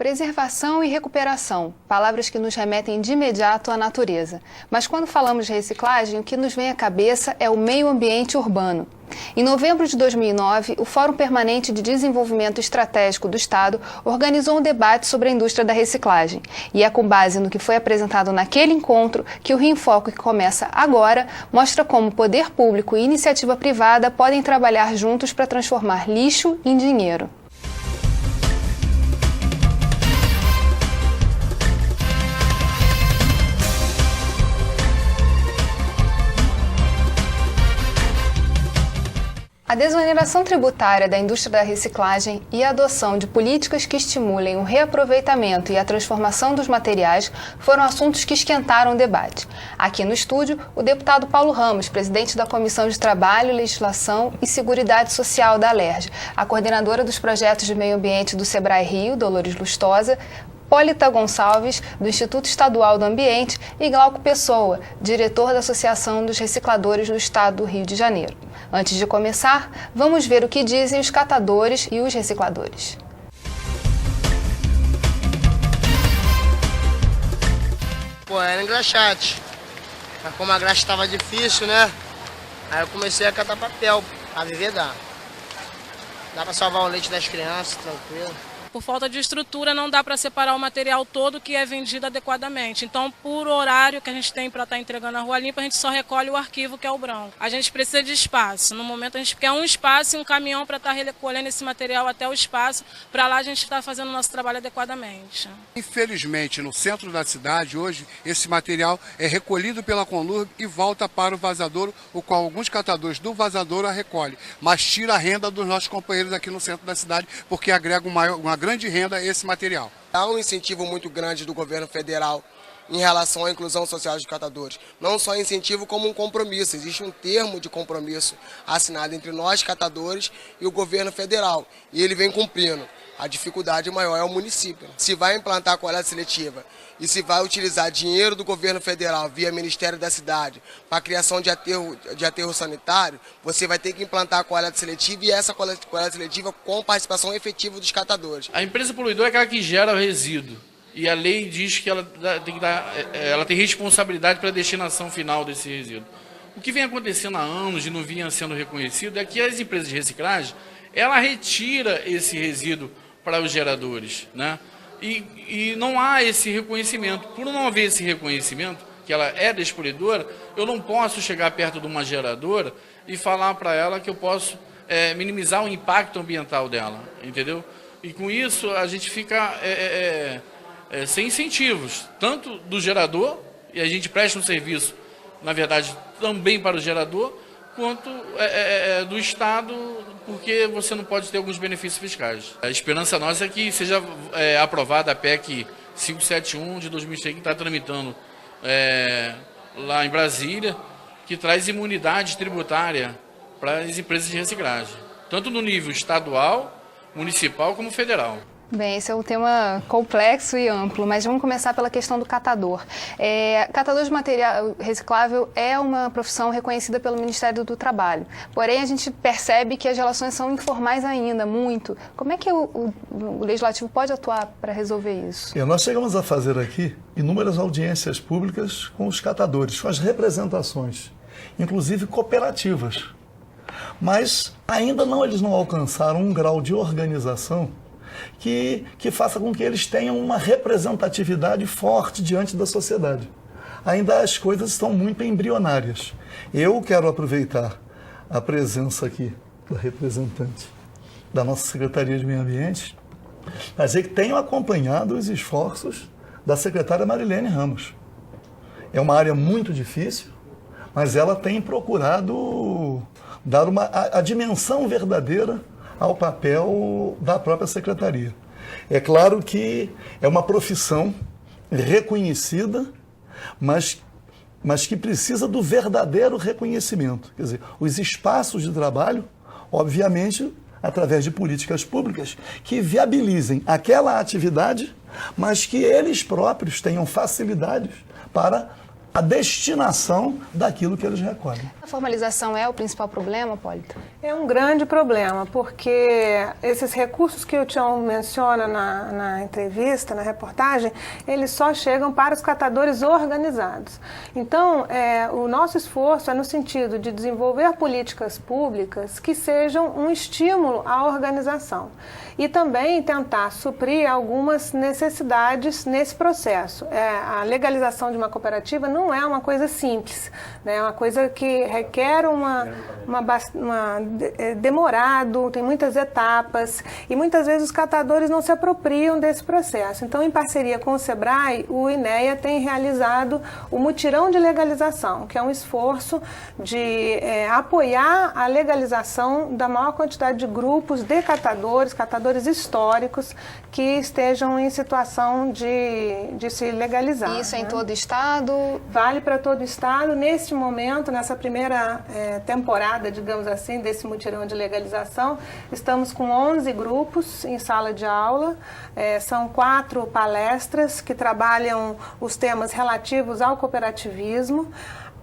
Preservação e recuperação, palavras que nos remetem de imediato à natureza. Mas quando falamos de reciclagem, o que nos vem à cabeça é o meio ambiente urbano. Em novembro de 2009, o Fórum Permanente de Desenvolvimento Estratégico do Estado organizou um debate sobre a indústria da reciclagem. E é com base no que foi apresentado naquele encontro que o Rio em Foco, que começa agora, mostra como poder público e iniciativa privada podem trabalhar juntos para transformar lixo em dinheiro. A desoneração tributária da indústria da reciclagem e a adoção de políticas que estimulem o reaproveitamento e a transformação dos materiais foram assuntos que esquentaram o debate. Aqui no estúdio, o deputado Paulo Ramos, presidente da Comissão de Trabalho, Legislação e Seguridade Social da Alerj, a coordenadora dos projetos de meio ambiente do Sebrae Rio, Dolores Lustosa, Hipólita Gonçalves, do Instituto Estadual do Ambiente, e Glauco Pessoa, diretor da Associação dos Recicladores do Estado do Rio de Janeiro. Antes de começar, vamos ver o que dizem os catadores e os recicladores. Era engraxate, mas como a graxa estava difícil, né? Aí eu comecei a catar papel, a viver dá. Dá para salvar o leite das crianças, tranquilo. Por falta de estrutura, não dá para separar o material todo que é vendido adequadamente. Então, por horário que a gente tem para estar entregando a Rua Limpa, a gente só recolhe o arquivo, que é o branco. A gente precisa de espaço. No momento, a gente quer um espaço e um caminhão para estar recolhendo esse material até o espaço, para lá a gente estar fazendo o nosso trabalho adequadamente. Infelizmente, no centro da cidade, hoje, esse material é recolhido pela Conlurb e volta para o vazadouro, o qual alguns catadores do vazadouro a recolhem, mas tira a renda dos nossos companheiros aqui no centro da cidade, porque agrega uma grande renda esse material. Há um incentivo muito grande do governo federal em relação à inclusão social dos catadores. Não só incentivo, como um compromisso. Existe um termo de compromisso assinado entre nós, catadores, e o governo federal. E ele vem cumprindo. A dificuldade maior é o município. Se vai implantar a coleta seletiva e se vai utilizar dinheiro do governo federal via Ministério da Cidade para a criação de aterro sanitário, você vai ter que implantar a coleta seletiva e essa coleta seletiva com participação efetiva dos catadores. A empresa poluidora é aquela que gera o resíduo e a lei diz que ela tem responsabilidade para a destinação final desse resíduo. O que vem acontecendo há anos e não vinha sendo reconhecido é que as empresas de reciclagem, ela retira esse resíduo para os geradores, né? E não há esse reconhecimento. Por não haver esse reconhecimento, que ela é despoluidora, eu não posso chegar perto de uma geradora e falar para ela que eu posso minimizar o impacto ambiental dela, entendeu? E com isso a gente fica sem incentivos, tanto do gerador, e a gente presta um serviço, na verdade, também para o gerador, quanto do Estado, porque você não pode ter alguns benefícios fiscais. A esperança nossa é que seja aprovada a PEC 571 de 2006, que está tramitando lá em Brasília, que traz imunidade tributária para as empresas de reciclagem, tanto no nível estadual, municipal como federal. Bem, esse é um tema complexo e amplo, mas vamos começar pela questão do catador. Catador de material reciclável é uma profissão reconhecida pelo Ministério do Trabalho, porém a gente percebe que as relações são informais ainda, muito. Como é que o Legislativo pode atuar para resolver isso? Nós chegamos a fazer aqui inúmeras audiências públicas com os catadores, com as representações, inclusive cooperativas, mas ainda eles não alcançaram um grau de organização que faça com que eles tenham uma representatividade forte diante da sociedade. Ainda as coisas estão muito embrionárias. Eu quero aproveitar a presença aqui da representante da nossa Secretaria de Meio Ambiente para dizer que tenho acompanhado os esforços da secretária Marilene Ramos. É uma área muito difícil, mas ela tem procurado dar a dimensão verdadeira ao papel da própria secretaria. É claro que é uma profissão reconhecida, mas que precisa do verdadeiro reconhecimento. Quer dizer, os espaços de trabalho, obviamente, através de políticas públicas que viabilizem aquela atividade, mas que eles próprios tenham facilidades para a destinação daquilo que eles recolhem. A formalização é o principal problema, Polito? É um grande problema, porque esses recursos que o Tião menciona na entrevista, na reportagem, eles só chegam para os catadores organizados. Então, o nosso esforço é no sentido de desenvolver políticas públicas que sejam um estímulo à organização e também tentar suprir algumas necessidades nesse processo. A legalização de uma cooperativa não é uma coisa simples, né? É uma coisa que requer demorado, tem muitas etapas e muitas vezes os catadores não se apropriam desse processo. Então, em parceria com o SEBRAE, o INEA tem realizado o mutirão de legalização, que é um esforço de apoiar a legalização da maior quantidade de grupos de catadores históricos que estejam em situação de se legalizar. Isso é em todo o estado? Vale para todo o estado. Neste momento, nessa primeira temporada, digamos assim, desse mutirão de legalização, estamos com 11 grupos em sala de aula. São 4 palestras que trabalham os temas relativos ao cooperativismo,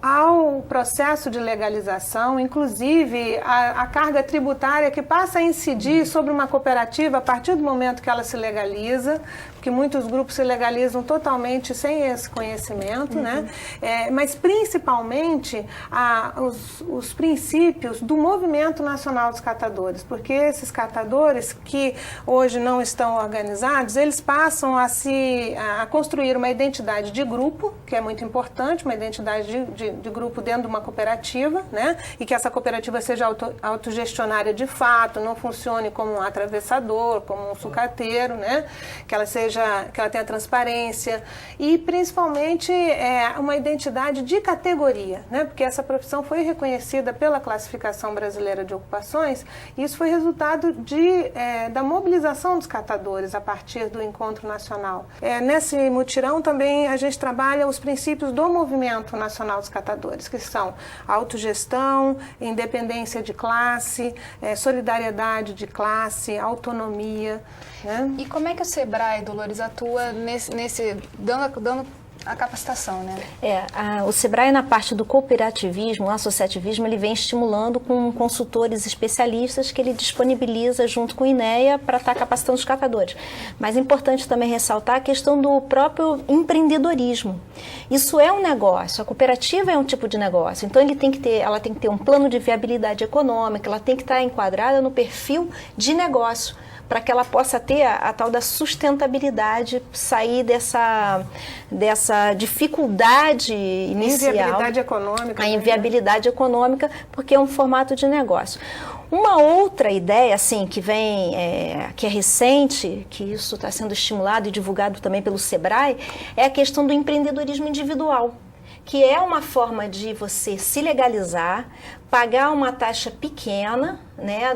ao processo de legalização, inclusive a carga tributária que passa a incidir sobre uma cooperativa a partir do momento que ela se legaliza, porque muitos grupos se legalizam totalmente sem esse conhecimento, né? Mas principalmente os princípios do Movimento Nacional dos Catadores, porque esses catadores que hoje não estão organizados, eles passam a construir uma identidade de grupo, que é muito importante, uma identidade de grupo dentro de uma cooperativa, né? E que essa cooperativa seja autogestionária de fato, não funcione como um atravessador, como um sucateiro, né? Que ela tenha transparência e principalmente uma identidade de categoria, né? Porque essa profissão foi reconhecida pela Classificação Brasileira de Ocupações e isso foi resultado da mobilização dos catadores a partir do Encontro Nacional. Nesse mutirão também a gente trabalha os princípios do Movimento Nacional dos Catadores, que são autogestão, independência de classe, solidariedade de classe, autonomia, né? E como é que o SEBRAE, Dolores, atua dando a capacitação, né? O SEBRAE, na parte do cooperativismo, o associativismo, ele vem estimulando com consultores especialistas que ele disponibiliza junto com o INEA para estar capacitando os catadores. Mas é importante também ressaltar a questão do próprio empreendedorismo. Isso é um negócio, a cooperativa é um tipo de negócio, então ela tem que ter um plano de viabilidade econômica, ela tem que estar enquadrada no perfil de negócio, para que ela possa ter a tal da sustentabilidade, sair dessa dificuldade inicial. Inviabilidade econômica. A inviabilidade econômica, porque é um formato de negócio. Uma outra ideia, assim, que é recente, que isso está sendo estimulado e divulgado também pelo SEBRAE, é a questão do empreendedorismo individual, que é uma forma de você se legalizar, pagar uma taxa pequena, né,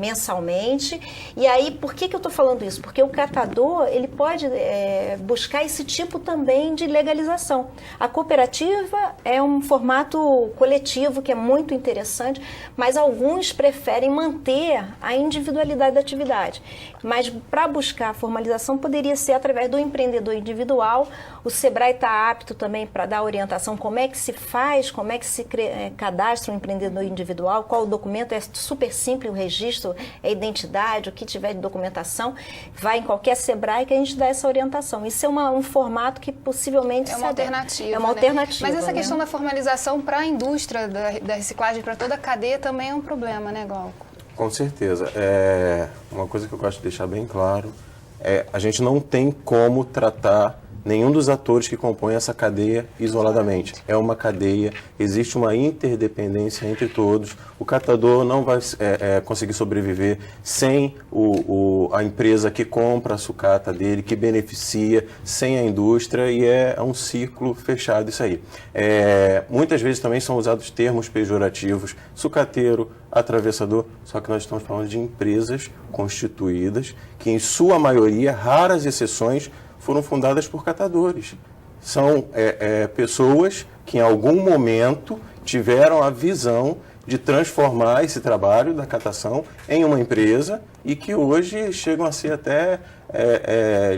mensalmente. E aí, por que eu estou falando isso? Porque o catador, ele pode buscar esse tipo também de legalização. A cooperativa é um formato coletivo que é muito interessante, mas alguns preferem manter a individualidade da atividade. Mas para buscar a formalização poderia ser através do empreendedor individual. O SEBRAE está apto também para dar orientação como é que se faz, como é que se cadastra um empreendedor individual, qual o documento, é super simples o registro, é identidade, o que tiver de documentação, vai em qualquer SEBRAE que a gente dá essa orientação. Isso é um formato que possivelmente... É uma alternativa, É uma né? alternativa. Mas essa né? questão da formalização para a indústria da reciclagem, para toda a cadeia, também é um problema, né, Glauco? Com certeza. Uma coisa que eu gosto de deixar bem claro a gente não tem como tratar nenhum dos atores que compõem essa cadeia isoladamente. É uma cadeia, existe uma interdependência entre todos. O catador não vai conseguir sobreviver sem a empresa que compra a sucata dele, que beneficia, sem a indústria, e é um ciclo fechado isso aí. Muitas vezes também são usados termos pejorativos, sucateiro, atravessador, só que nós estamos falando de empresas constituídas, que em sua maioria, raras exceções, foram fundadas por catadores. São pessoas que em algum momento tiveram a visão de transformar esse trabalho da catação em uma empresa e que hoje chegam a ser até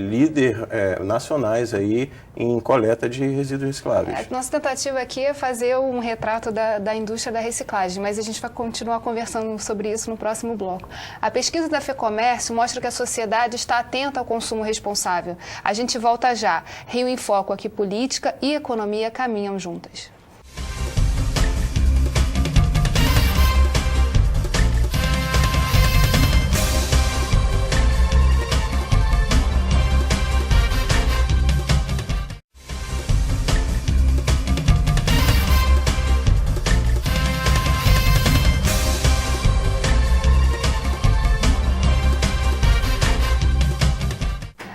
líder nacionais aí em coleta de resíduos recicláveis. A nossa tentativa aqui é fazer um retrato da indústria da reciclagem, mas a gente vai continuar conversando sobre isso no próximo bloco. A pesquisa da FEComércio mostra que a sociedade está atenta ao consumo responsável. A gente volta já. Rio em Foco, aqui política e economia caminham juntas.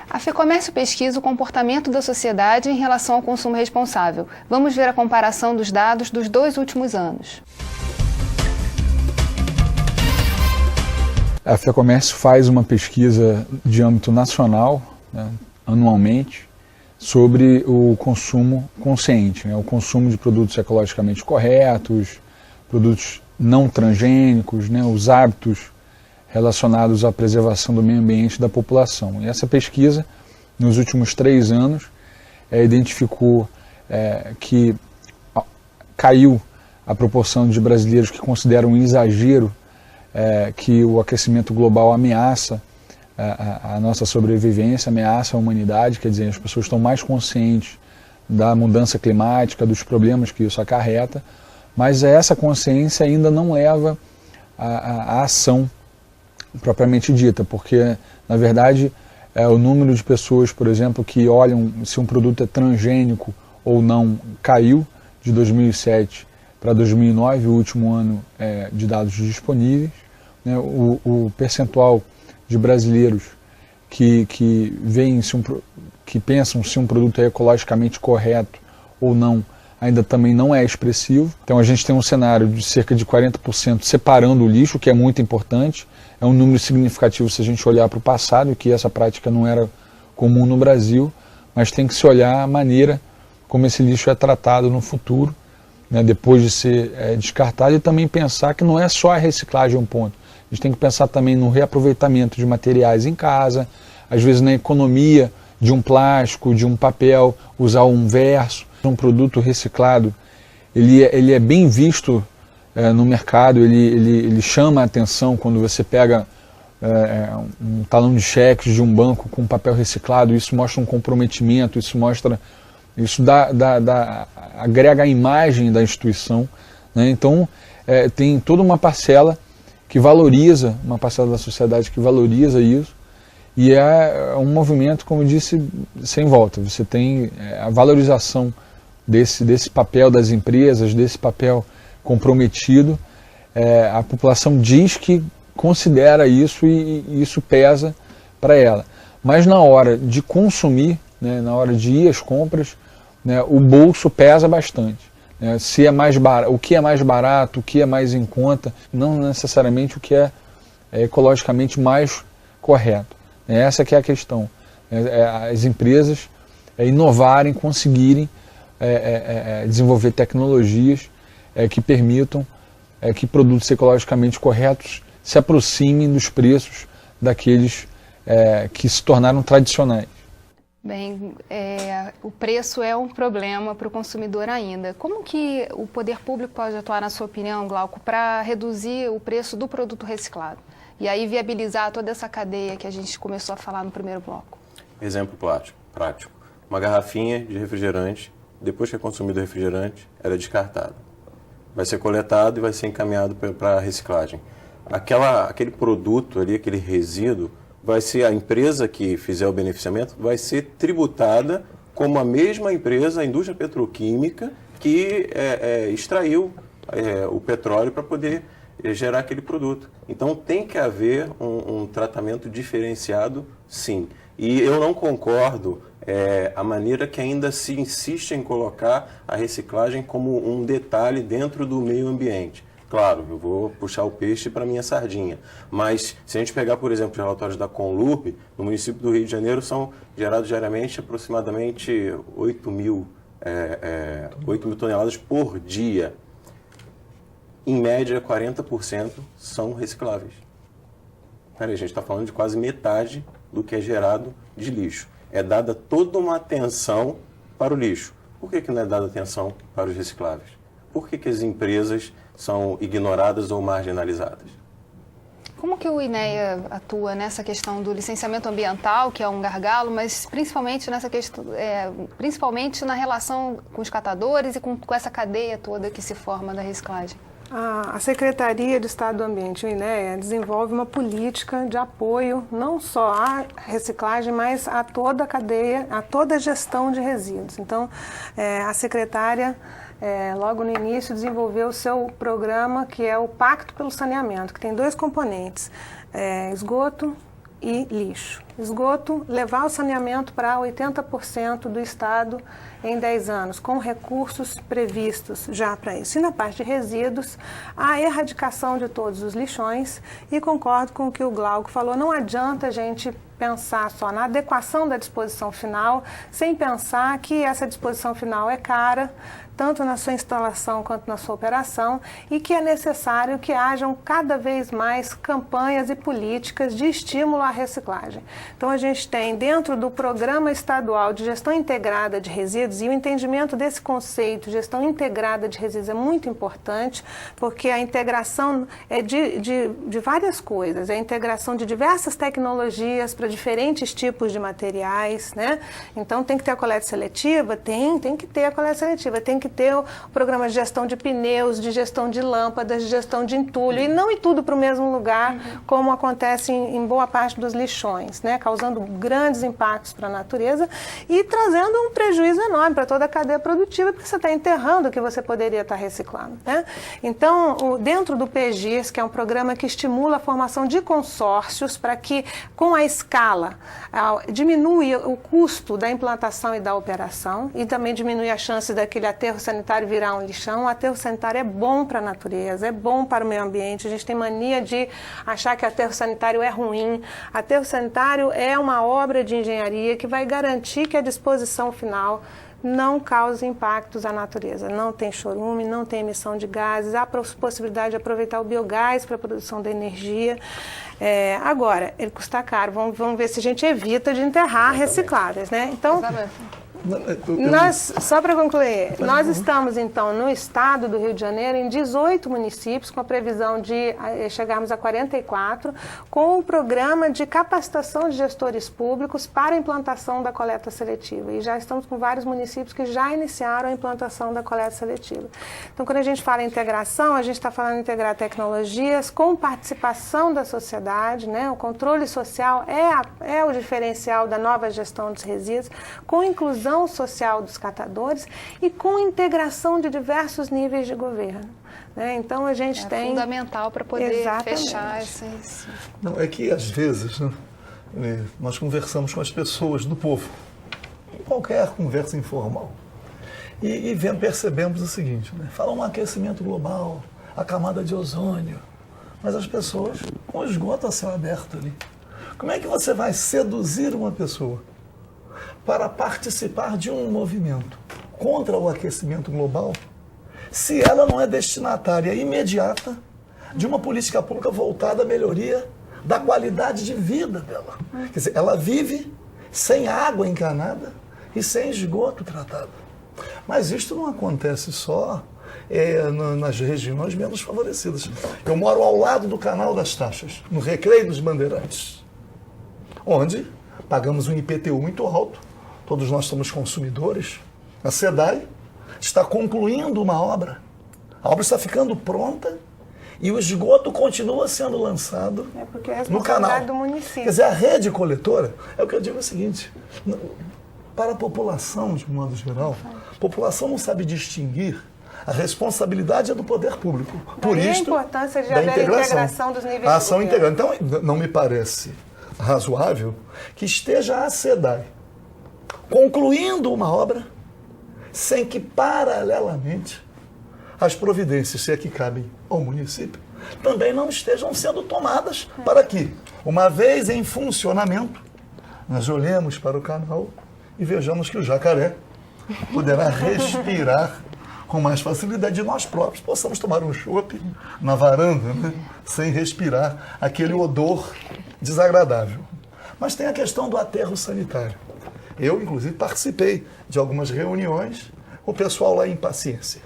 A FEComércio pesquisa o comportamento da sociedade em relação ao consumo responsável. Vamos ver a comparação dos dados dos 2 últimos anos. A FEComércio faz uma pesquisa de âmbito nacional, né, anualmente, sobre o consumo consciente, né, o consumo de produtos ecologicamente corretos, produtos não transgênicos, né, os hábitos relacionados à preservação do meio ambiente da população. E essa pesquisa, nos últimos 3 anos, identificou que caiu a proporção de brasileiros que consideram um exagero que o aquecimento global ameaça a nossa sobrevivência, ameaça a humanidade, quer dizer, as pessoas estão mais conscientes da mudança climática, dos problemas que isso acarreta, mas essa consciência ainda não leva à ação propriamente dita, porque, na verdade, o número de pessoas, por exemplo, que olham se um produto é transgênico ou não caiu de 2007 para 2009, o último ano de dados disponíveis. Né, o percentual de brasileiros que veem que pensam se um produto é ecologicamente correto ou não ainda também não é expressivo. Então a gente tem um cenário de cerca de 40% separando o lixo, que é muito importante. É um número significativo se a gente olhar para o passado, que essa prática não era comum no Brasil, mas tem que se olhar a maneira como esse lixo é tratado no futuro, né, depois de ser descartado, e também pensar que não é só a reciclagem um ponto. A gente tem que pensar também no reaproveitamento de materiais em casa, às vezes na economia de um plástico, de um papel, usar um verso. Um produto reciclado, ele é bem visto no mercado, ele chama a atenção quando você pega um talão de cheques de um banco com papel reciclado. Isso mostra um comprometimento, isso agrega a imagem da instituição, né? Então tem toda uma parcela que valoriza, uma parcela da sociedade que valoriza isso, e é um movimento, como eu disse, sem volta. Você tem a valorização desse papel das empresas, desse papel comprometido. A população diz que considera isso e isso pesa para ela. Mas na hora de consumir, né, na hora de ir às compras, né, o bolso pesa bastante. Né, se é mais barato, o que é mais barato, o que é mais em conta, não necessariamente o que é ecologicamente mais correto. Essa que é a questão. As empresas inovarem, conseguirem desenvolver tecnologias que permitam que produtos ecologicamente corretos se aproximem dos preços daqueles que se tornaram tradicionais. Bem, o preço é um problema para o consumidor ainda. Como que o poder público pode atuar, na sua opinião, Glauco, para reduzir o preço do produto reciclado? E aí viabilizar toda essa cadeia que a gente começou a falar no primeiro bloco? Exemplo prático. Uma garrafinha de refrigerante, depois que é consumido o refrigerante, ela é descartada. Vai ser coletado e vai ser encaminhado para a reciclagem. Aquele produto ali, aquele resíduo, vai ser a empresa que fizer o beneficiamento, vai ser tributada como a mesma empresa, a indústria petroquímica, que extraiu o petróleo para poder gerar aquele produto. Então tem que haver um tratamento diferenciado, sim. E eu não concordo a maneira que ainda se insiste em colocar a reciclagem como um detalhe dentro do meio ambiente. Claro, eu vou puxar o peixe para a minha sardinha, mas se a gente pegar, por exemplo, os relatórios da Conlurb, no município do Rio de Janeiro são gerados diariamente aproximadamente 8 mil toneladas por dia. em média 40% são recicláveis. Peraí, a gente está falando de quase metade do que é gerado de lixo. É dada toda uma atenção para o lixo. Por que não é dada atenção para os recicláveis? Por que as empresas são ignoradas ou marginalizadas? Como que o INEA atua nessa questão do licenciamento ambiental, que é um gargalo, mas principalmente nessa questão, principalmente na relação com os catadores e com essa cadeia toda que se forma da reciclagem? A Secretaria de Estado do Ambiente, o INEA, desenvolve uma política de apoio não só à reciclagem, mas a toda a cadeia, a toda a gestão de resíduos. Então, a secretária, logo no início, desenvolveu o seu programa, que é o Pacto pelo Saneamento, que tem 2 componentes, esgoto e lixo. Esgoto, levar o saneamento para 80% do estado em 10 anos, com recursos previstos já para isso. E na parte de resíduos, a erradicação de todos os lixões, e concordo com o que o Glauco falou, não adianta a gente pensar só na adequação da disposição final, sem pensar que essa disposição final é cara, tanto na sua instalação quanto na sua operação, e que é necessário que hajam cada vez mais campanhas e políticas de estímulo à reciclagem. Então, a gente tem, dentro do Programa Estadual de Gestão Integrada de Resíduos, e o entendimento desse conceito, gestão integrada de resíduos, é muito importante, porque a integração é de várias coisas, é a integração de diversas tecnologias para diferentes tipos de materiais, né? Então, tem que ter a coleta seletiva? Tem que ter a coleta seletiva, tem que ter o programa de gestão de pneus, de gestão de lâmpadas, de gestão de entulho, e não ir tudo para o mesmo lugar, como acontece em boa parte dos lixões, né? Causando grandes impactos para a natureza e trazendo um prejuízo enorme para toda a cadeia produtiva, porque você está enterrando o que você poderia estar reciclando, né? Então, dentro do PGIS, que é um programa que estimula a formação de consórcios para que, com a escala, diminui o custo da implantação e da operação, e também diminui a chance daquele aterro sanitário virar um lixão. O aterro sanitário é bom para a natureza, é bom para o meio ambiente. A gente tem mania de achar que aterro sanitário é ruim. Aterro sanitário é uma obra de engenharia que vai garantir que a disposição final não cause impactos à natureza. Não tem chorume, não tem emissão de gases, há possibilidade de aproveitar o biogás para a produção da energia. Agora, ele custa caro. Vamos ver se a gente evita de enterrar recicláveis, né? Então, só para concluir, nós estamos, então, no estado do Rio de Janeiro, em 18 municípios, com a previsão de chegarmos a 44, com um programa de capacitação de gestores públicos para a implantação da coleta seletiva. E já estamos com vários municípios que já iniciaram a implantação da coleta seletiva. Então, quando a gente fala em integração, a gente está falando em integrar tecnologias com participação da sociedade, né? O controle social é o diferencial da nova gestão dos resíduos, com inclusão social dos catadores e com integração de diversos níveis de governo, né? Então a gente tem... É fundamental para poder fechar esses... Não, é que às vezes, né, nós conversamos com as pessoas do povo, em qualquer conversa informal, e percebemos o seguinte, né? Falam um aquecimento global, a camada de ozônio, mas as pessoas com o esgoto a céu aberto ali. Como é que você vai seduzir uma pessoa para participar de um movimento contra o aquecimento global, se ela não é destinatária imediata de uma política pública voltada à melhoria da qualidade de vida dela? Quer dizer, ela vive sem água encanada e sem esgoto tratado. Mas isto não acontece só nas regiões menos favorecidas. Eu moro ao lado do Canal das Taxas, no Recreio dos Bandeirantes, onde pagamos um IPTU muito alto. Todos nós somos consumidores. A SEDAI está concluindo uma obra. A obra está ficando pronta e o esgoto continua sendo lançado no canal. Do município. Quer dizer, a rede coletora, é o que eu digo o seguinte, para a população, de um modo geral, a população não sabe distinguir. A responsabilidade é do poder público. Por isso, a importância de haver integração dos níveis a ação de governo. integrada. Então, não me parece razoável que esteja a SEDAI concluindo uma obra sem que, paralelamente, as providências, se é que cabem ao município, também não estejam sendo tomadas para que, uma vez em funcionamento, nós olhemos para o canal e vejamos que o jacaré poderá respirar com mais facilidade, e nós próprios possamos tomar um chopp na varanda, né? Sem respirar aquele odor desagradável. Mas tem a questão do aterro sanitário. Eu, inclusive, participei de algumas reuniões com o pessoal lá em Paciência.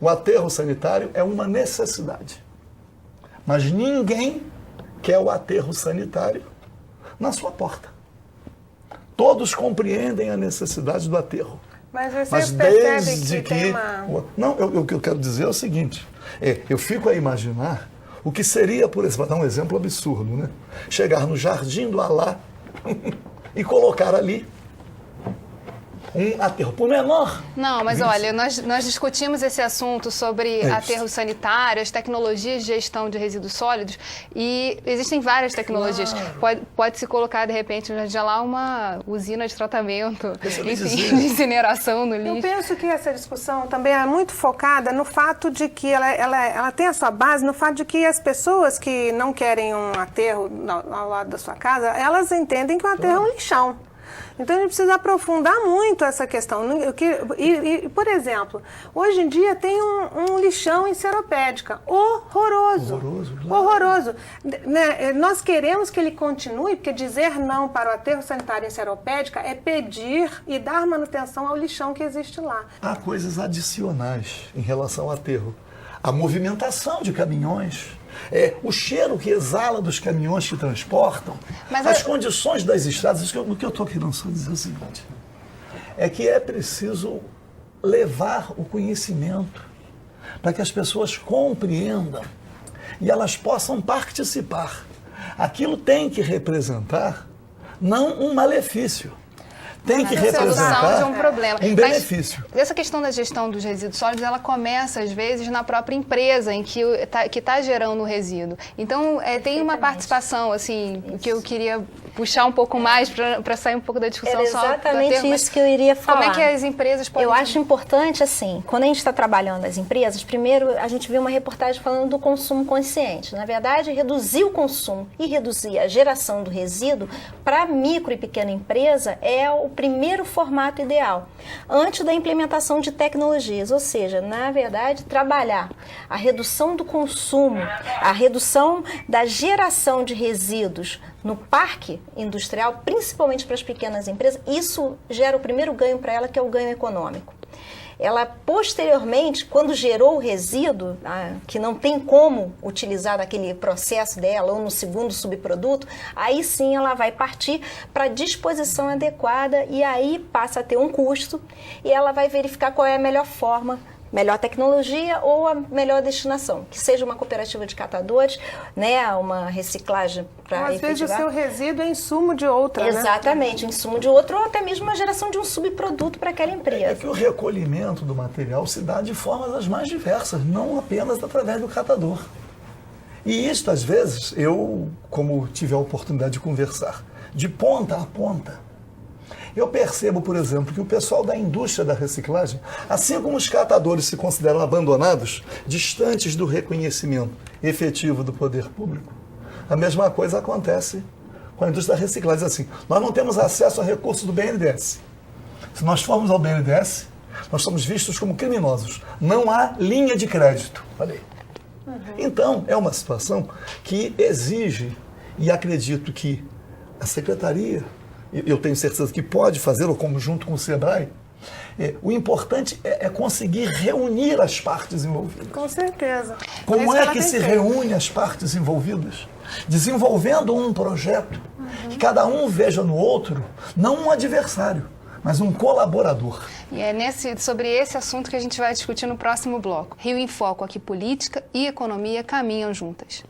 O aterro sanitário é uma necessidade. Mas ninguém quer o aterro sanitário na sua porta. Todos compreendem a necessidade do aterro. Mas você percebe desde que tem uma... Não, o que eu quero dizer é o seguinte, eu fico a imaginar o que seria, por exemplo, vou dar um exemplo absurdo, né? Chegar no Jardim do Alá e colocar ali um aterro, por menor. Não, mas olha, nós discutimos esse assunto sobre aterro sanitário, as tecnologias de gestão de resíduos sólidos, e existem várias tecnologias. Claro. Pode-se colocar, de repente, no Jardim lá uma usina de tratamento, enfim, de incineração no lixo. Eu penso que essa discussão também é muito focada no fato de que ela tem a sua base no fato de que as pessoas que não querem um aterro ao lado da sua casa, elas entendem que o aterro é um lixão. Então, a gente precisa aprofundar muito essa questão. Por exemplo, hoje em dia tem um lixão em Seropédica. Horroroso. Horroroso. Nós queremos que ele continue, porque dizer não para o aterro sanitário em Seropédica é pedir e dar manutenção ao lixão que existe lá. Há coisas adicionais em relação ao aterro. A movimentação de caminhões, o cheiro que exala dos caminhões que transportam, as condições das estradas. O que eu estou querendo só dizer é o seguinte, é que é preciso levar o conhecimento para que as pessoas compreendam e elas possam participar. Aquilo tem que representar não um malefício, tem que representar de um problema. Um benefício. Mas essa questão da gestão dos resíduos sólidos, ela começa, às vezes, na própria empresa em que está gerando o resíduo. Então, tem uma participação, assim, que eu queria puxar um pouco mais para sair um pouco da discussão. Era exatamente isso que eu iria falar. Como é que as empresas podem... Eu acho importante, assim, quando a gente está trabalhando nas empresas, primeiro a gente viu uma reportagem falando do consumo consciente. Na verdade, reduzir o consumo e reduzir a geração do resíduo para micro e pequena empresa é o primeiro formato ideal, antes da implementação de tecnologias, ou seja, na verdade, trabalhar a redução do consumo, a redução da geração de resíduos no parque industrial, principalmente para as pequenas empresas, isso gera o primeiro ganho para ela, que é o ganho econômico. Ela, posteriormente, quando gerou o resíduo, que não tem como utilizar naquele processo dela ou no segundo subproduto, aí sim ela vai partir para a disposição adequada e aí passa a ter um custo e ela vai verificar qual é a melhor forma, melhor tecnologia ou a melhor destinação, que seja uma cooperativa de catadores, né, uma reciclagem para efetivar. Às vezes o seu resíduo é insumo de outra, Exatamente, né? Insumo de outro ou até mesmo uma geração de um subproduto para aquela empresa. É que o recolhimento do material se dá de formas as mais diversas, não apenas através do catador. E isso, às vezes, eu, como tive a oportunidade de conversar, de ponta a ponta, eu percebo, por exemplo, que o pessoal da indústria da reciclagem, assim como os catadores se consideram abandonados, distantes do reconhecimento efetivo do poder público, a mesma coisa acontece com a indústria da reciclagem. Assim, nós não temos acesso a recursos do BNDES. Se nós formos ao BNDES, nós somos vistos como criminosos. Não há linha de crédito. Olha aí. Então, é uma situação que exige, e acredito que a Secretaria, eu tenho certeza que pode fazer, ou como junto com o SEBRAE, o importante é conseguir reunir as partes envolvidas. Com certeza. Como é que se reúne as partes envolvidas? Desenvolvendo um projeto que cada um veja no outro, não um adversário, mas um colaborador. E é sobre esse assunto que a gente vai discutir no próximo bloco. Rio em Foco, aqui política e economia caminham juntas.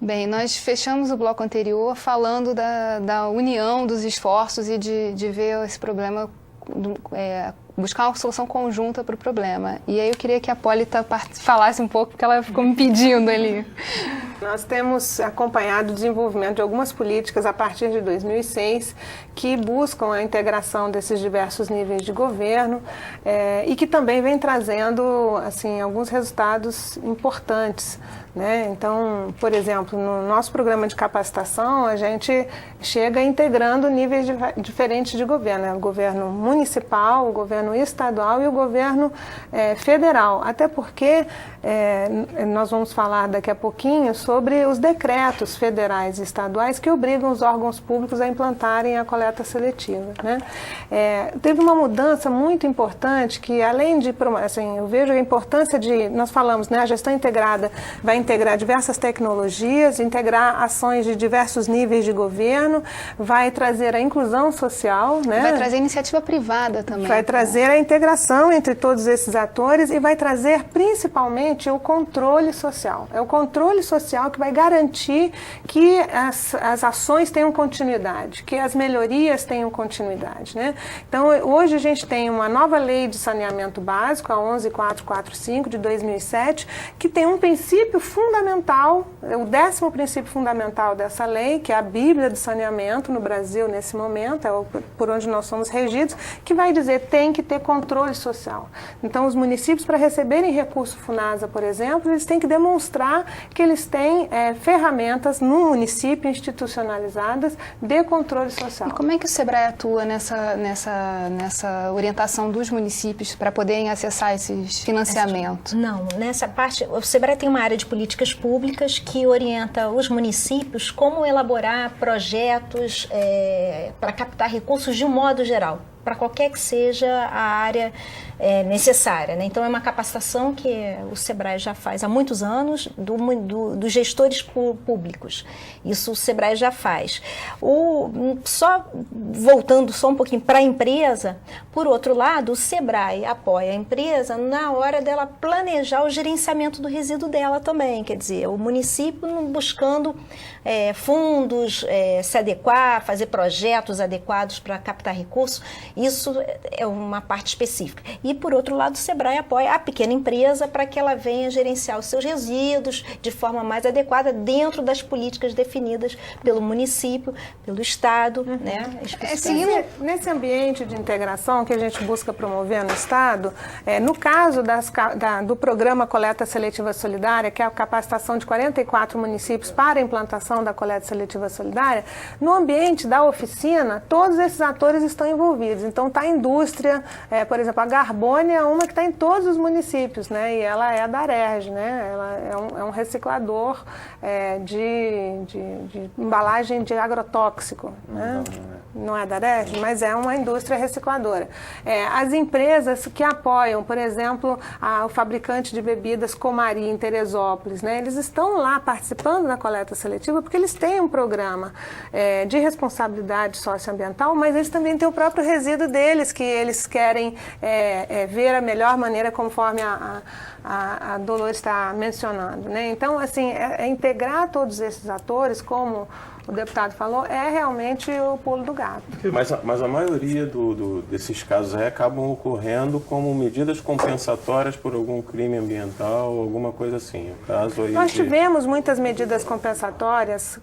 Bem, nós fechamos o bloco anterior falando da união dos esforços e de ver esse problema, buscar uma solução conjunta para o problema. E aí eu queria que a Polly falasse um pouco, porque ela ficou me pedindo ali. Nós temos acompanhado o desenvolvimento de algumas políticas a partir de 2006 que buscam a integração desses diversos níveis de governo e que também vem trazendo assim, alguns resultados importantes. Né? Então, por exemplo, no nosso programa de capacitação, a gente chega integrando níveis diferentes de governo, né? O governo municipal, o governo estadual e o governo federal. Até porque nós vamos falar daqui a pouquinho sobre os decretos federais e estaduais que obrigam os órgãos públicos a implantarem a coleta seletiva. Né? Teve uma mudança muito importante que, além de, assim, eu vejo a importância de, nós falamos, né, a gestão integrada vai integrar diversas tecnologias, integrar ações de diversos níveis de governo, vai trazer a inclusão social. Né? Vai trazer iniciativa privada também. Vai trazer a integração entre todos esses atores e vai trazer principalmente o controle social. É o controle social que vai garantir que as ações tenham continuidade, que as melhorias tenham continuidade. Né? Então, hoje a gente tem uma nova lei de saneamento básico, a 11.445 de 2007, que tem um princípio fundamental, o 10º princípio fundamental dessa lei, que é a Bíblia do saneamento no Brasil nesse momento, por onde nós somos regidos, que vai dizer tem que ter controle social. Então, os municípios, para receberem recurso FUNASA, por exemplo, eles têm que demonstrar que eles têm ferramentas no município institucionalizadas de controle social. E como é que o SEBRAE atua nessa orientação dos municípios para poderem acessar esses financiamentos? Não, nessa parte, o SEBRAE tem uma área de políticas públicas que orienta os municípios como elaborar projetos para captar recursos de um modo geral, para qualquer que seja a área necessária. Né? Então, é uma capacitação que o SEBRAE já faz há muitos anos dos gestores públicos. Isso o SEBRAE já faz. Só voltando só um pouquinho para a empresa, por outro lado, o SEBRAE apoia a empresa na hora dela planejar o gerenciamento do resíduo dela também. Quer dizer, o município buscando fundos, se adequar, fazer projetos adequados para captar recursos. Isso é uma parte específica. E, por outro lado, o SEBRAE apoia a pequena empresa para que ela venha gerenciar os seus resíduos de forma mais adequada dentro das políticas definidas pelo município, pelo Estado. Né, nesse ambiente de integração que a gente busca promover no Estado, no caso do programa Coleta Seletiva Solidária, que é a capacitação de 44 municípios para a implantação da coleta seletiva solidária, no ambiente da oficina, todos esses atores estão envolvidos. Então, está a indústria, por exemplo, a Garbone é uma que está em todos os municípios, né? E ela é da ARERJ, né? Ela é um reciclador de embalagem de agrotóxico, né? Não é da ARERJ, mas é uma indústria recicladora. As empresas que apoiam, por exemplo, o fabricante de bebidas Comari em Teresópolis, né? Eles estão lá participando da coleta seletiva porque eles têm um programa de responsabilidade socioambiental, mas eles também têm o próprio resíduo deles, que eles querem ver a melhor maneira, conforme a Dolores está mencionando. Né? Então, assim, integrar todos esses atores, como o deputado falou, é realmente o pulo do gato. Mas a maioria desses casos acabam ocorrendo como medidas compensatórias por algum crime ambiental, alguma coisa assim. O caso aí Nós tivemos muitas medidas compensatórias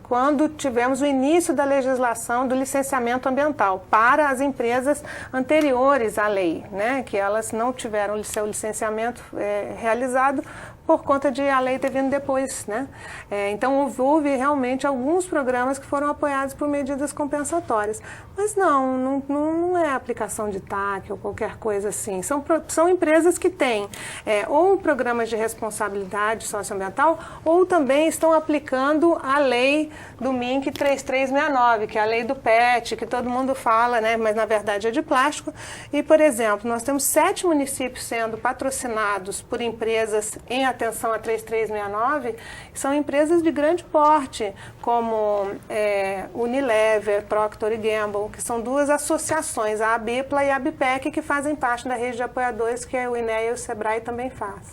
quando tivemos o início da legislação do licenciamento ambiental para as empresas anteriores à lei, né? Que elas não tiveram o seu licenciamento realizado por conta de a lei ter vindo depois, né? Então, houve realmente alguns programas que foram apoiados por medidas compensatórias. Mas não é aplicação de TAC ou qualquer coisa assim. São empresas que têm ou programas de responsabilidade socioambiental ou também estão aplicando a lei do MINC 3369, que é a lei do PET, que todo mundo fala, né? Mas na verdade é de plástico. E, por exemplo, nós temos 7 municípios sendo patrocinados por empresas em atenção a 3369, são empresas de grande porte, como Unilever, Procter & Gamble, que são 2 associações, a ABIPLA e a ABPEC, que fazem parte da rede de apoiadores que o INEA e o SEBRAE também faz.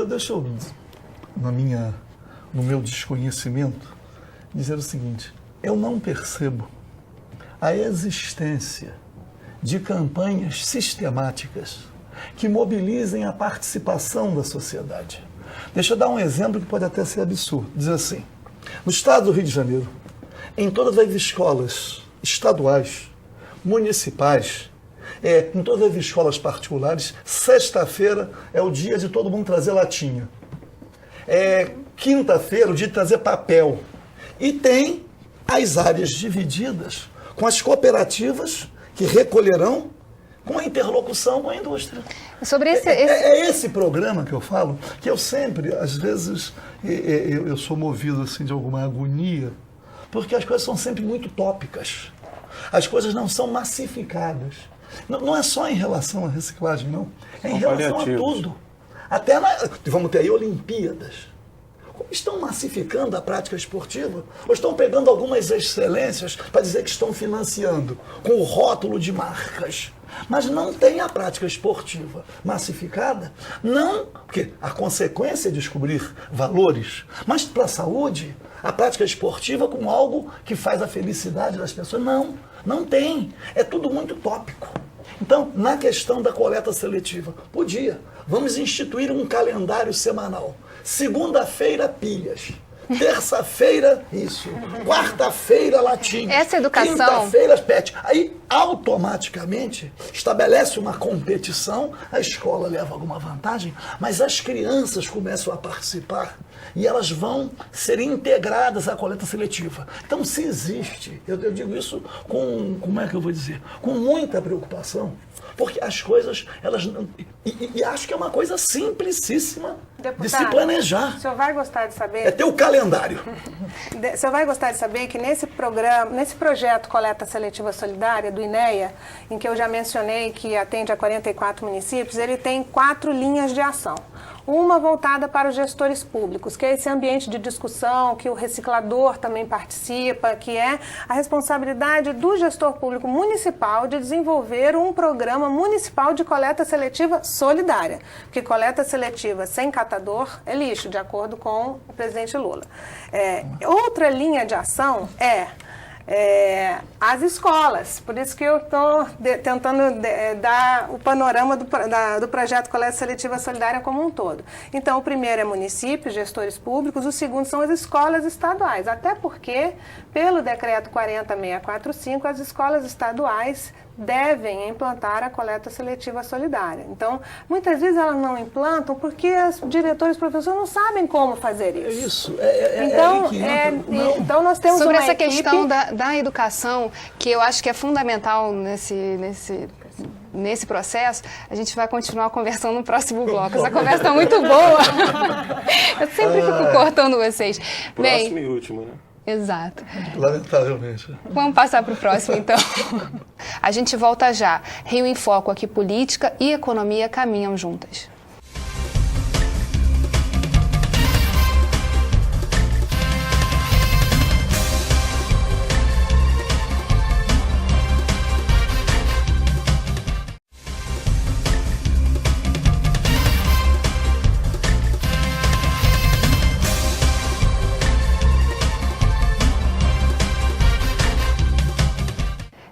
Deixa eu, no meu desconhecimento, dizer o seguinte: eu não percebo a existência de campanhas sistemáticas que mobilizem a participação da sociedade. Deixa eu dar um exemplo que pode até ser absurdo. Diz assim, no estado do Rio de Janeiro, em todas as escolas estaduais, municipais, em todas as escolas particulares, sexta-feira é o dia de todo mundo trazer latinha. Quinta-feira é o dia de trazer papel. E tem as áreas divididas com as cooperativas que recolherão com a interlocução com a indústria. Sobre esse programa que eu falo, que eu sempre, às vezes, eu sou movido assim, de alguma agonia, porque as coisas são sempre muito tópicas. As coisas não são massificadas. Não é só em relação à reciclagem, não. É em relação a tudo. Até vamos ter aí Olimpíadas. Como estão massificando a prática esportiva? Ou estão pegando algumas excelências para dizer que estão financiando com o rótulo de marcas? Mas não tem a prática esportiva massificada? Não, porque a consequência é descobrir valores. Mas para a saúde, a prática esportiva como algo que faz a felicidade das pessoas? Não tem. É tudo muito tópico. Então, na questão da coleta seletiva, vamos instituir um calendário semanal. Segunda-feira, pilhas. Terça-feira, isso. Quarta-feira, latinhas. Essa educação... Quinta-feira, PET. Aí, automaticamente, estabelece uma competição, a escola leva alguma vantagem, mas as crianças começam a participar e elas vão ser integradas à coleta seletiva. Então, se existe, eu digo isso com, como é que eu vou dizer? Com muita preocupação, porque as coisas, elas... E acho que é uma coisa simplicíssima de se planejar. O senhor vai gostar de saber... É ter o calendário. O senhor vai gostar de saber que nesse programa, nesse projeto Coleta Seletiva Solidária do INEA, em que eu já mencionei que atende a 44 municípios, ele tem 4 linhas de ação. Uma voltada para os gestores públicos, que é esse ambiente de discussão, que o reciclador também participa, que é a responsabilidade do gestor público municipal de desenvolver um programa municipal de coleta seletiva solidária. Porque coleta seletiva sem catador é lixo, de acordo com o presidente Lula. Outra linha de ação as escolas, por isso que eu estou tentando dar o panorama do projeto Coleta Seletiva Solidária como um todo. Então, o primeiro é municípios, gestores públicos, o segundo são as escolas estaduais, até porque, pelo decreto 40645, as escolas estaduais devem implantar a coleta seletiva solidária. Então, muitas vezes elas não implantam porque os diretores e professores não sabem como fazer isso. Então nós temos sobre uma essa equipe... questão da educação, que eu acho que é fundamental nesse processo, a gente vai continuar conversando no próximo bloco. Essa conversa está muito boa. Eu sempre fico cortando vocês. Próximo e último, né? Exato. Lamentavelmente. Vamos passar para o próximo, então. A gente volta já. Rio em Foco, aqui política e economia caminham juntas.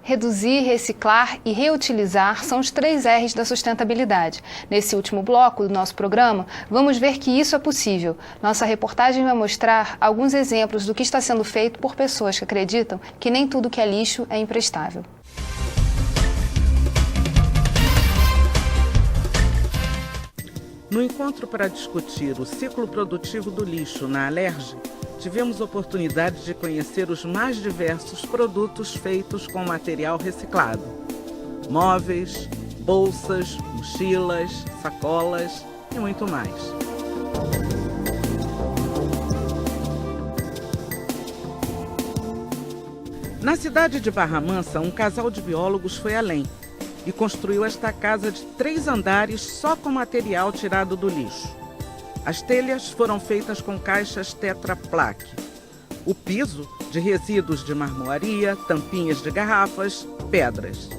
Reduzir, reciclar e reutilizar são os 3 R's da sustentabilidade. Nesse último bloco do nosso programa, vamos ver que isso é possível. Nossa reportagem vai mostrar alguns exemplos do que está sendo feito por pessoas que acreditam que nem tudo que é lixo é imprestável. No encontro para discutir o ciclo produtivo do lixo na Alerj, tivemos oportunidade de conhecer os mais diversos produtos feitos com material reciclado. Móveis, bolsas, mochilas, sacolas e muito mais. Na cidade de Barra Mansa, um casal de biólogos foi além e construiu esta casa de 3 andares só com material tirado do lixo. As telhas foram feitas com caixas Tetra Pak. O piso, de resíduos de marmoraria, tampinhas de garrafas, pedras.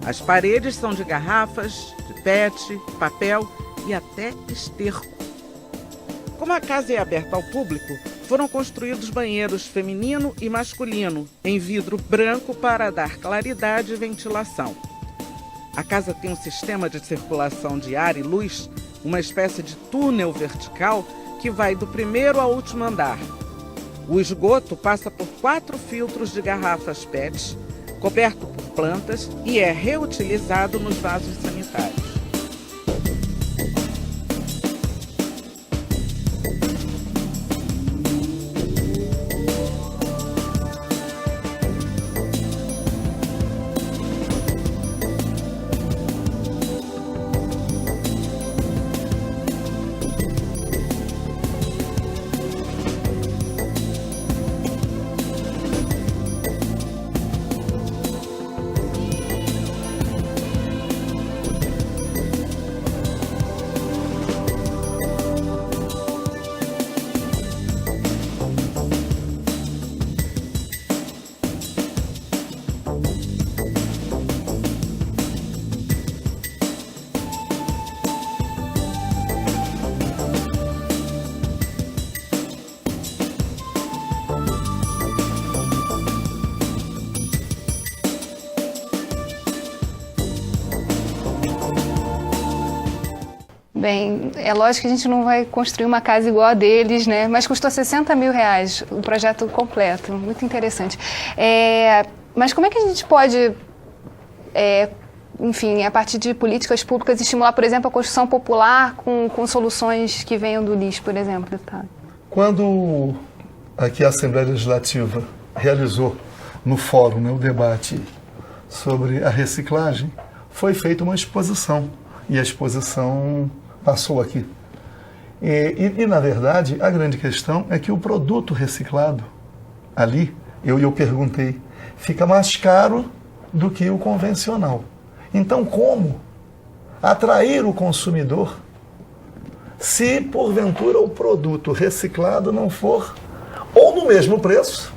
As paredes são de garrafas, de PET, papel e até esterco. Como a casa é aberta ao público, foram construídos banheiros feminino e masculino em vidro branco para dar claridade e ventilação. A casa tem um sistema de circulação de ar e luz uma espécie de túnel vertical que vai do primeiro ao último andar. O esgoto passa por 4 filtros de garrafas PET, coberto por plantas e é reutilizado nos vasos sanitários. Bem, é lógico que a gente não vai construir uma casa igual a deles, né? Mas custou R$60 mil o projeto completo, muito interessante. Mas como é que a gente pode, enfim, a partir de políticas públicas, estimular, por exemplo, a construção popular com soluções que venham do lixo, por exemplo, deputado? Quando aqui a Assembleia Legislativa realizou no fórum, né, o debate sobre a reciclagem, foi feita uma exposição, e a exposição passou aqui. E, na verdade, a grande questão é que o produto reciclado ali, eu perguntei, fica mais caro do que o convencional. Então, como atrair o consumidor se, porventura, o produto reciclado não for ou no mesmo preço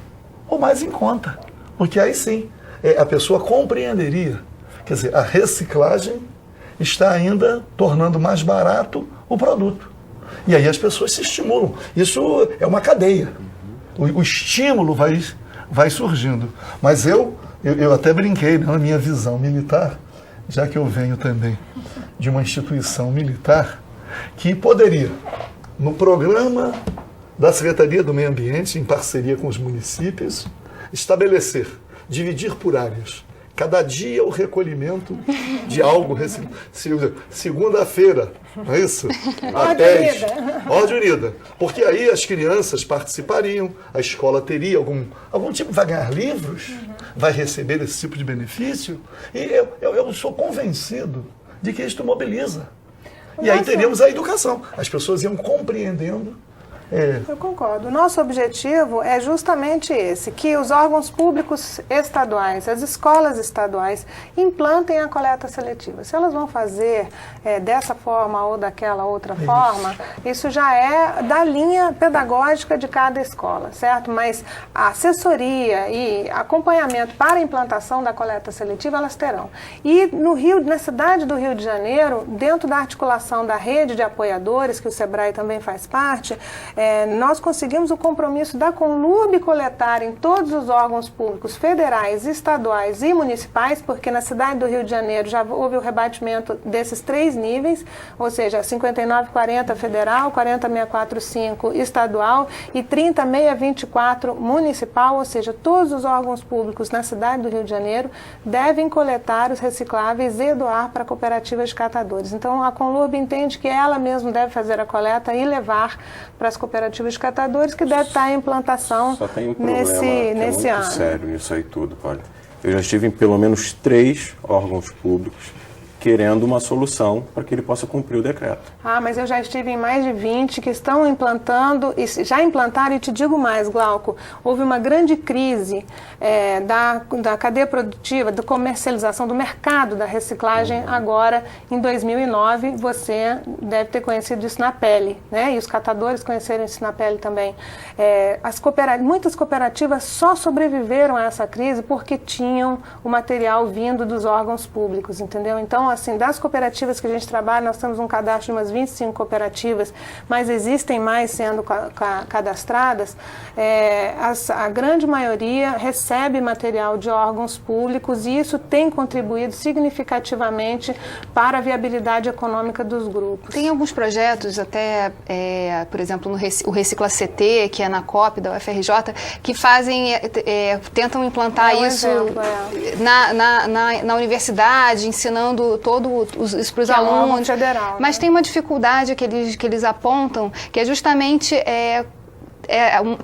ou mais em conta? Porque aí sim, a pessoa compreenderia. Quer dizer, a reciclagem está ainda tornando mais barato o produto. E aí as pessoas se estimulam. Isso é uma cadeia. O estímulo vai surgindo. Mas eu até brinquei, né, na minha visão militar, já que eu venho também de uma instituição militar, que poderia, no programa da Secretaria do Meio Ambiente, em parceria com os municípios, estabelecer, dividir por áreas. Cada dia o recolhimento de algo reciclado. Segunda-feira, não é isso? Às 10. Ordem unida. Porque aí as crianças participariam, a escola teria algum tipo, vai ganhar livros, vai receber esse tipo de benefício. E eu sou convencido de que isto mobiliza. E aí teríamos a educação. As pessoas iam compreendendo. Eu concordo. O nosso objetivo é justamente esse, que os órgãos públicos estaduais, as escolas estaduais, implantem a coleta seletiva. Se elas vão fazer dessa forma ou daquela outra forma, isso já é da linha pedagógica de cada escola, certo? Mas a assessoria e acompanhamento para a implantação da coleta seletiva, elas terão. E na cidade do Rio de Janeiro, dentro da articulação da rede de apoiadores, que o SEBRAE também faz parte, nós conseguimos o compromisso da Conlurb coletar em todos os órgãos públicos federais, estaduais e municipais, porque na cidade do Rio de Janeiro já houve o rebatimento desses 3 níveis, ou seja, 59,40 federal, 40,645 estadual e 30,624 municipal, ou seja, todos os órgãos públicos na cidade do Rio de Janeiro devem coletar os recicláveis e doar para cooperativas de catadores. Então, a Conlurb entende que ela mesma deve fazer a coleta e levar para as cooperativas de catadores, que deve estar em implantação Só tem um problema nesse ano. Sério, isso aí tudo, olha. Eu já estive em pelo menos 3 órgãos públicos querendo uma solução para que ele possa cumprir o decreto. Mas eu já estive em mais de 20 que estão implantando, e já implantaram, e te digo mais, Glauco, houve uma grande crise da cadeia produtiva, da comercialização, do mercado da reciclagem agora, em 2009, você deve ter conhecido isso na pele, né? E os catadores conheceram isso na pele também. Muitas cooperativas só sobreviveram a essa crise porque tinham o material vindo dos órgãos públicos, entendeu? Então, assim, das cooperativas que a gente trabalha, nós temos um cadastro de umas 25 cooperativas, mas existem mais sendo cadastradas, a grande maioria recebe material de órgãos públicos e isso tem contribuído significativamente para a viabilidade econômica dos grupos. Tem alguns projetos, até, por exemplo, o Recicla CT, que é na COP da UFRJ, que tentam implantar isso na universidade, ensinando isso para os alunos. Federal, mas tem uma dificuldade que eles apontam, que é justamente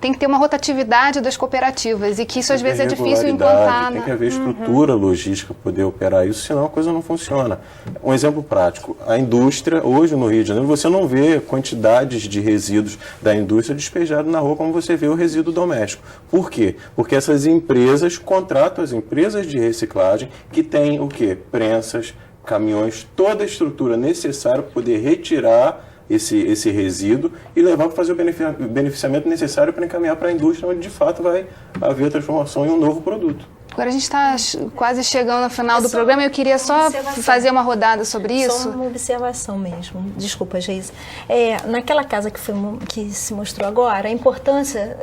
tem que ter uma rotatividade das cooperativas e que isso às vezes é difícil implantar. Tem que haver estrutura logística para poder operar isso, senão a coisa não funciona. Um exemplo prático, a indústria, hoje no Rio de Janeiro, você não vê quantidades de resíduos da indústria despejados na rua como você vê o resíduo doméstico. Por quê? Porque essas empresas contratam as empresas de reciclagem que têm o quê? Prensas, caminhões, toda a estrutura necessária para poder retirar esse resíduo e levar para fazer o beneficiamento necessário para encaminhar para a indústria, onde de fato vai haver a transformação em um novo produto. Agora a gente está quase chegando ao final do programa, eu queria só fazer uma rodada sobre isso. Só uma observação mesmo, desculpa, Geise. Naquela casa que se mostrou agora, a importância,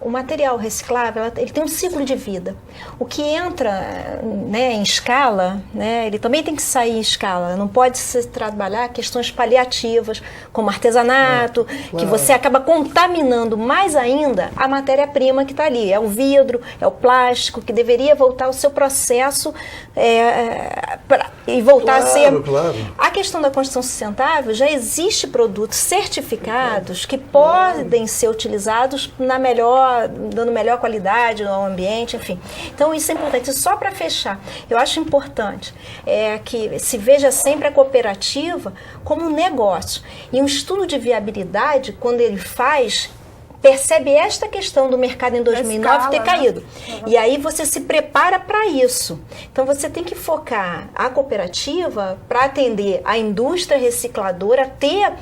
o material reciclável, ele tem um ciclo de vida. O que entra, né, em escala, né, ele também tem que sair em escala, não pode se trabalhar questões paliativas, como artesanato, que você acaba contaminando mais ainda a matéria-prima que está ali. É o vidro, é o plástico, que deveria voltar ao seu processo e voltar a ser... Claro. A questão da construção sustentável, já existe produtos certificados que podem ser utilizados dando melhor qualidade ao ambiente, enfim. Então isso é importante. Só para fechar, eu acho importante que se veja sempre a cooperativa como um negócio. E um estudo de viabilidade, quando ele percebe esta questão do mercado em 2009 ter caído. Né? E aí você se prepara para isso. Então você tem que focar a cooperativa para atender a indústria recicladora, ter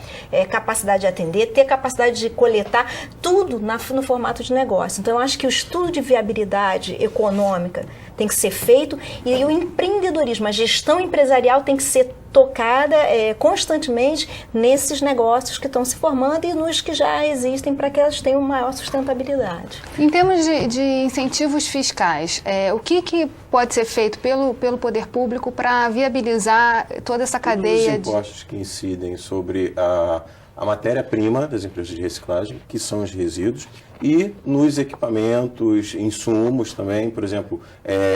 capacidade de atender, ter capacidade de coletar tudo no formato de negócio. Então eu acho que o estudo de viabilidade econômica tem que ser feito e o empreendedorismo, a gestão empresarial tem que ser tocada constantemente nesses negócios que estão se formando e nos que já existem para que elas tenham maior sustentabilidade. Em termos de incentivos fiscais, o que pode ser feito pelo poder público para viabilizar toda essa cadeia? Os impostos que incidem sobre a matéria-prima das empresas de reciclagem, que são os resíduos, e nos equipamentos, insumos também, por exemplo,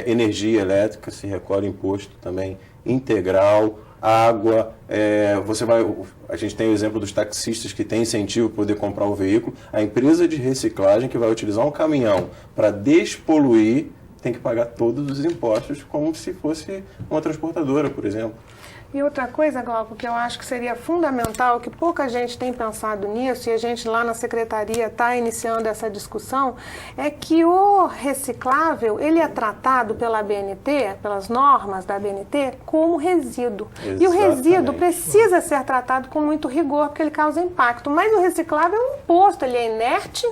energia elétrica, se recolhe imposto também integral, água, a gente tem o exemplo dos taxistas que têm incentivo para poder comprar o veículo, a empresa de reciclagem que vai utilizar um caminhão para despoluir tem que pagar todos os impostos como se fosse uma transportadora, por exemplo. E outra coisa, Glauco, que eu acho que seria fundamental, que pouca gente tem pensado nisso, e a gente lá na Secretaria está iniciando essa discussão, é que o reciclável, ele é tratado pela ABNT, pelas normas da ABNT, como resíduo. Exatamente. E o resíduo precisa ser tratado com muito rigor, porque ele causa impacto. Mas o reciclável é um imposto, ele é inerte,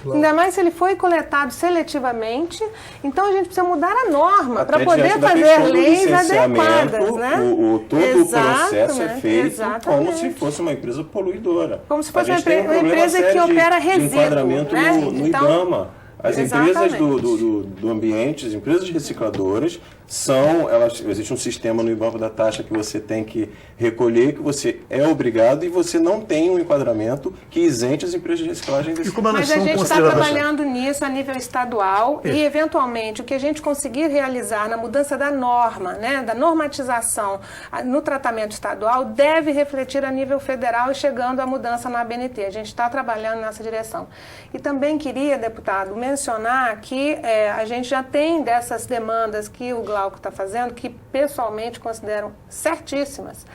claro. Ainda mais se ele foi coletado seletivamente. Então a gente precisa mudar a norma para poder fazer leis adequadas, né? Todo o processo é feito como se fosse uma empresa poluidora. Como se fosse uma empresa que opera resíduo. De enquadramento né? no IBAMA. As empresas do ambiente, as empresas recicladoras, existe um sistema no IBAMA da taxa que você tem que recolher, que você é obrigado e você não tem um enquadramento que isente as empresas de reciclagem desse. Mas a gente está trabalhando nisso a nível estadual e, eventualmente, o que a gente conseguir realizar na mudança da norma, né, da normatização no tratamento estadual, deve refletir a nível federal e chegando à mudança na ABNT. A gente está trabalhando nessa direção. E também queria, deputado, mencionar que a gente já tem dessas demandas que o Glauco está fazendo, que pessoalmente considero certíssimas.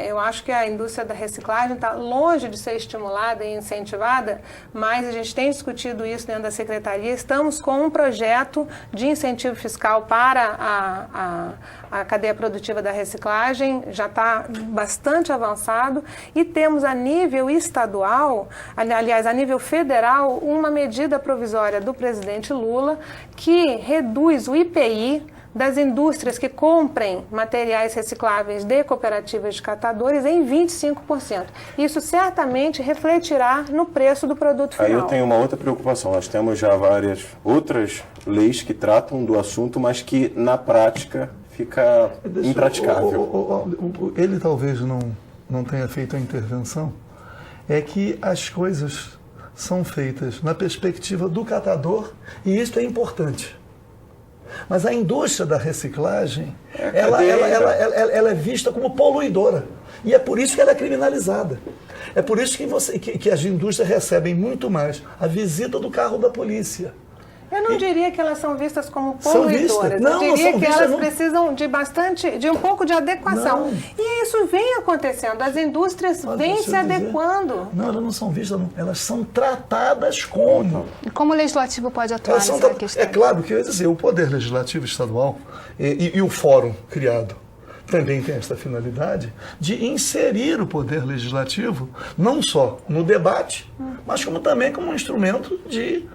Eu acho que a indústria da reciclagem está longe de ser estimulada e incentivada, mas a gente tem discutido isso dentro da Secretaria. Estamos com um projeto de incentivo fiscal para a cadeia produtiva da reciclagem, já está bastante avançado, e temos a nível estadual, aliás, a nível federal, uma medida provisória do presidente Lula que reduz o IPI das indústrias que comprem materiais recicláveis de cooperativas de catadores em 25%. Isso certamente refletirá no preço do produto final. Aí eu tenho uma outra preocupação. Nós temos já várias outras leis que tratam do assunto, mas que na prática fica impraticável. Ele talvez não tenha feito a intervenção. É que as coisas são feitas na perspectiva do catador e isso é importante. Mas a indústria da reciclagem, ela é vista como poluidora. E é por isso que ela é criminalizada. É por isso que as indústrias recebem muito mais a visita do carro da polícia. Eu não diria que elas são vistas como poluidoras. Eu diria que elas precisam de um pouco de adequação. E isso vem acontecendo. As indústrias vêm se adequando. Não, elas não são vistas, não. Elas são tratadas como. E como o legislativo pode atuar nessa questão? É claro que, eu ia dizer, o Poder Legislativo Estadual e o Fórum criado também tem esta finalidade de inserir o Poder Legislativo não só no debate, mas como também como um instrumento de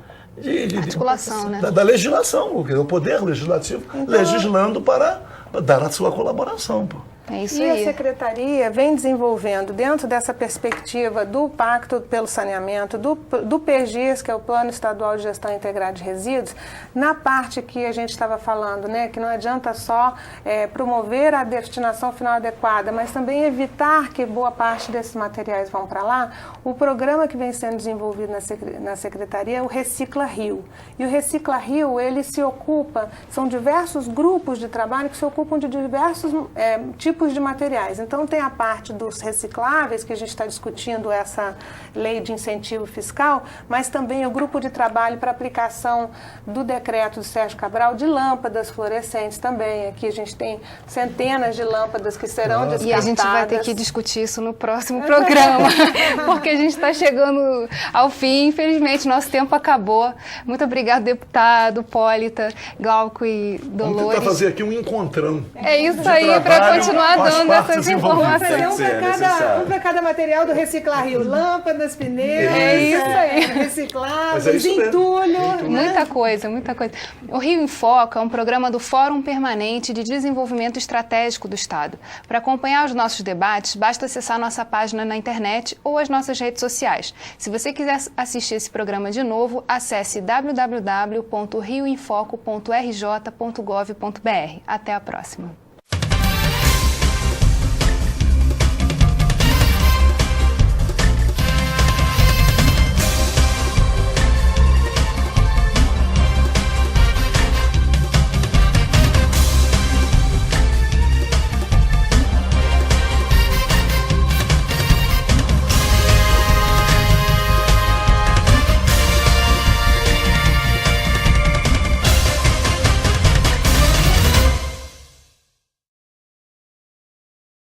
articulação, né? Da legislação, o Poder Legislativo legislando para dar a sua colaboração. É isso aí. E a Secretaria vem desenvolvendo, dentro dessa perspectiva do Pacto pelo Saneamento, do PGIS, que é o Plano Estadual de Gestão Integrada de Resíduos, na parte que a gente estava falando, né, que não adianta só promover a destinação final adequada, mas também evitar que boa parte desses materiais vão para lá, o programa que vem sendo desenvolvido na Secretaria é o Recicla Rio. E o Recicla Rio, ele se ocupa, são diversos grupos de trabalho que se ocupam de diversos tipos de materiais. Então, tem a parte dos recicláveis, que a gente está discutindo essa lei de incentivo fiscal, mas também o grupo de trabalho para aplicação do decreto do Sérgio Cabral de lâmpadas fluorescentes também. Aqui a gente tem centenas de lâmpadas que serão descartadas. E a gente vai ter que discutir isso no próximo programa, porque a gente está chegando ao fim. Infelizmente, nosso tempo acabou. Muito obrigado, deputado, Hipólita, Glauco e Dolores. Vamos tentar fazer aqui um encontrão. É isso aí, para continuar dando essas informações. Um para cada material do Reciclar Rio. Lâmpadas, pneus, recicláveis, entulho. Muita coisa, muita coisa. O Rio em Foco é um programa do Fórum Permanente de Desenvolvimento Estratégico do Estado. Para acompanhar os nossos debates, basta acessar nossa página na internet ou as nossas redes sociais. Se você quiser assistir esse programa de novo, acesse www.rioinfoco.rj.gov.br. Até a próxima.